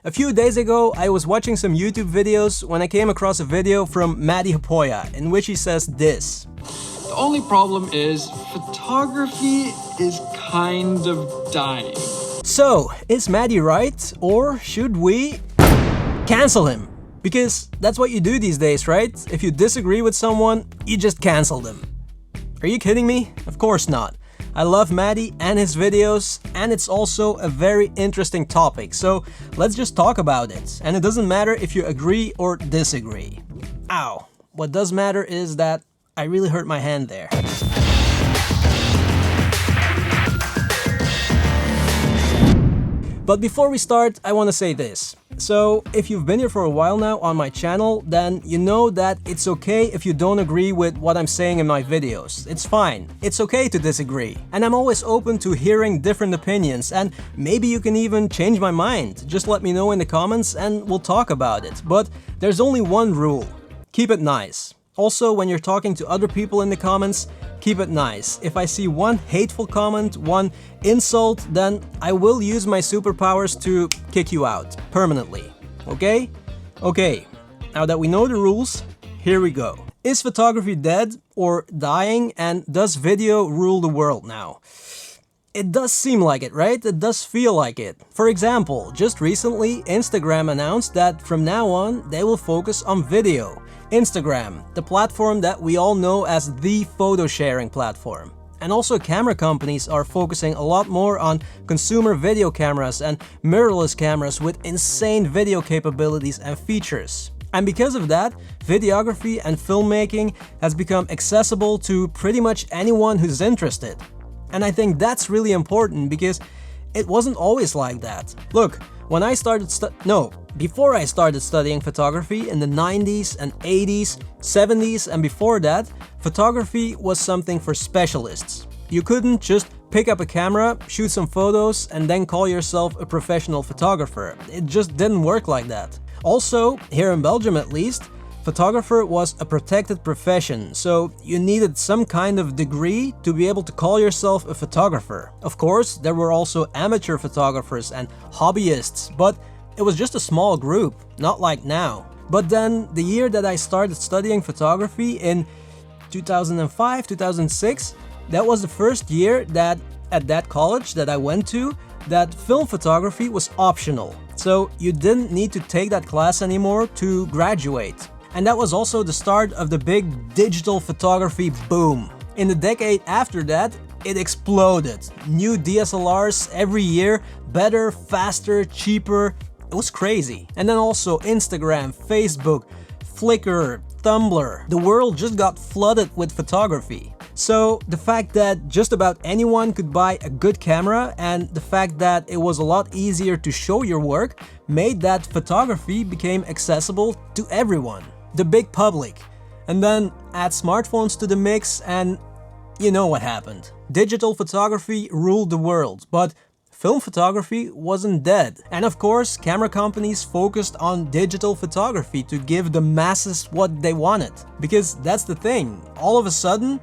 A few days ago, I was watching some YouTube videos when I came across a video from Maddie Hapoya in which he says this. The only problem is photography is kind of dying. So, is Maddie right, or should we cancel him? Because that's what you do these days, right? If you disagree with someone, you just cancel them. Are you kidding me? Of course not. I love Maddie and his videos, and it's also a very interesting topic, so let's just talk about it. And it doesn't matter if you agree or disagree. Ow. What does matter is that I really hurt my hand there. But before we start, I want to say this. So, if you've been here for a while now on my channel, then you know that it's okay if you don't agree with what I'm saying in my videos. It's fine. It's okay to disagree. And I'm always open to hearing different opinions, and maybe you can even change my mind. Just let me know in the comments and we'll talk about it. But there's only one rule. Keep it nice. Also, when you're talking to other people in the comments, keep it nice. If I see one hateful comment, one insult, then I will use my superpowers to kick you out permanently. Okay? Okay, now that we know the rules, here we go. Is photography dead or dying, and does video rule the world now? It does seem like it, right? It does feel like it. For example, just recently, Instagram announced that from now on, they will focus on video. Instagram, the platform that we all know as the photo sharing platform. And also camera companies are focusing a lot more on consumer video cameras and mirrorless cameras with insane video capabilities and features. And because of that, videography and filmmaking has become accessible to pretty much anyone who's interested. And I think that's really important because it wasn't always like that. Look, when I started before I started studying photography in the 90s and 80s, 70s and before that, photography was something for specialists. You couldn't just pick up a camera, shoot some photos and then call yourself a professional photographer. It just didn't work like that. Also, here in Belgium at least, photographer was a protected profession, so you needed some kind of degree to be able to call yourself a photographer. Of course, there were also amateur photographers and hobbyists, but it was just a small group, not like now. But then, the year that I started studying photography in 2005, 2006, that was the first year that at that college that I went to, that film photography was optional. So you didn't need to take that class anymore to graduate. And that was also the start of the big digital photography boom. In the decade after that, it exploded. New DSLRs every year, better, faster, cheaper. It was crazy. And then also Instagram, Facebook, Flickr, Tumblr. The world just got flooded with photography. So the fact that just about anyone could buy a good camera and the fact that it was a lot easier to show your work made that photography became accessible to everyone. The big public. And then add smartphones to the mix and you know what happened. Digital photography ruled the world, but film photography wasn't dead. And of course, camera companies focused on digital photography to give the masses what they wanted. Because that's the thing, all of a sudden,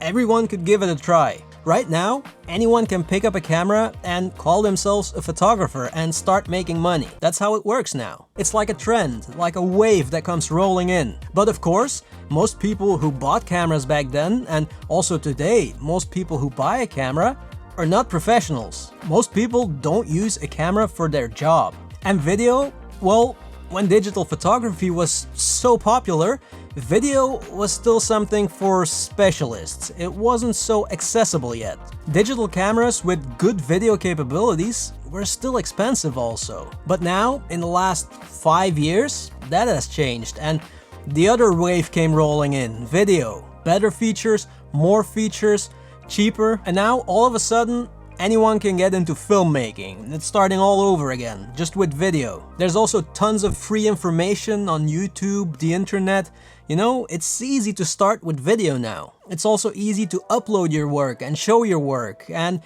everyone could give it a try. Right now, anyone can pick up a camera and call themselves a photographer and start making money. That's how it works now. It's like a trend, like a wave that comes rolling in. But of course, most people who bought cameras back then, and also today, most people who buy a camera, are not professionals. Most people don't use a camera for their job. And video, well, when digital photography was so popular, video was still something for specialists. It wasn't so accessible yet. Digital cameras with good video capabilities were still expensive also. But now, in the last 5 years, that has changed and the other wave came rolling in. Video. Better features, more features, cheaper, and now all of a sudden anyone can get into filmmaking. It's starting all over again, just with video. There's also tons of free information on YouTube, the internet. You know, it's easy to start with video now. It's also easy to upload your work and show your work, and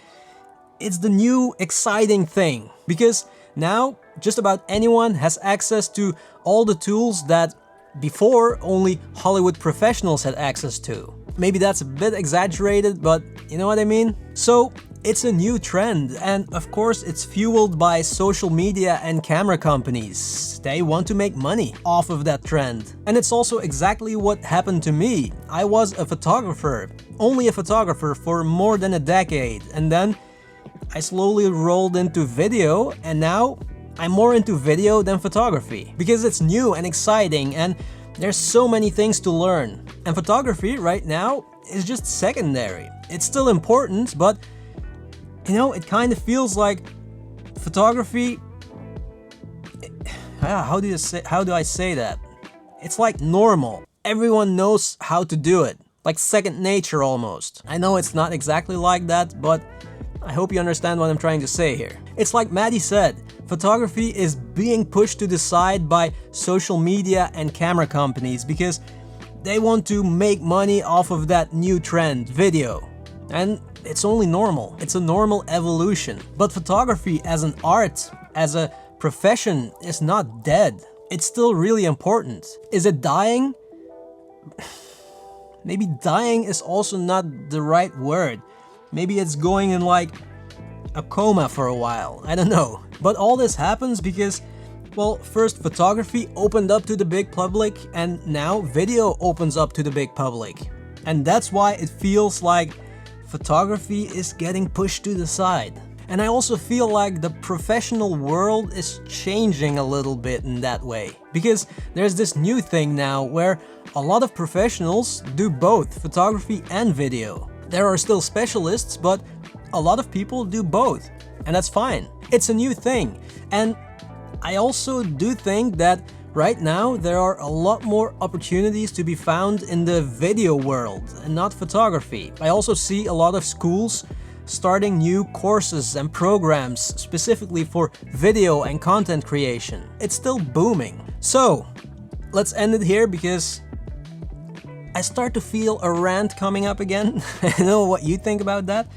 it's the new exciting thing. Because now, just about anyone has access to all the tools that before only Hollywood professionals had access to. Maybe that's a bit exaggerated, but you know what I mean? So, It's a new trend, and of course it's fueled by social media and camera companies. They want to make money off of that trend. And it's also exactly what happened to me. I was a photographer, only a photographer for more than a decade, and then I slowly rolled into video, and now I'm more into video than photography. Because it's new and exciting, and there's so many things to learn. And photography right now is just secondary. It's still important, but you know, it kind of feels like photography, how do I say that? It's like normal. Everyone knows how to do it. Like second nature almost. I know it's not exactly like that, but I hope you understand what I'm trying to say here. It's like Maddie said, photography is being pushed to the side by social media and camera companies because they want to make money off of that new trend, video. And it's only normal. It's a normal evolution. But photography as an art, as a profession, is not dead. It's still really important. Is it dying? Maybe dying is also not the right word. Maybe it's going in like a coma for a while. I don't know. But all this happens because, well, first photography opened up to the big public, and now video opens up to the big public. And that's why it feels like photography is getting pushed to the side. And I also feel like the professional world is changing a little bit in that way. Because there's this new thing now where a lot of professionals do both photography and video. There are still specialists, but a lot of people do both. And that's fine. It's a new thing. And I also do think that right now there are a lot more opportunities to be found in the video world and not photography. I also see a lot of schools starting new courses and programs specifically for video and content creation. It's still booming. So let's end it here because I start to feel a rant coming up again. I don't know what you think about that.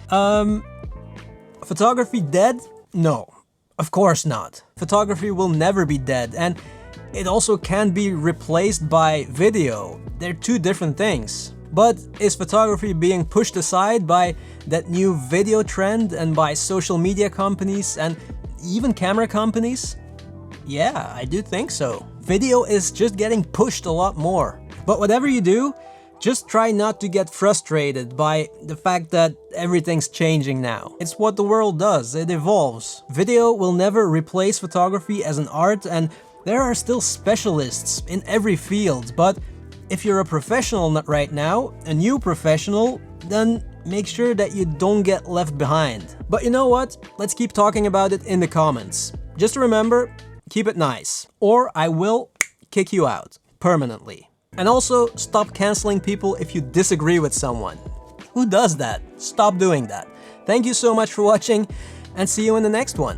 Photography dead? No, of course not. Photography will never be dead, and it also can be replaced by video. They're two different things. But is photography being pushed aside by that new video trend and by social media companies and even camera companies? Yeah, I do think so. Video is just getting pushed a lot more. But whatever you do, just try not to get frustrated by the fact that everything's changing now. It's what the world does, it evolves. Video will never replace photography as an art, and there are still specialists in every field, but if you're a professional right now, a new professional, then make sure that you don't get left behind. But you know what? Let's keep talking about it in the comments. Just remember, keep it nice, or I will kick you out permanently. And also, stop canceling people if you disagree with someone. Who does that? Stop doing that. Thank you so much for watching, and see you in the next one.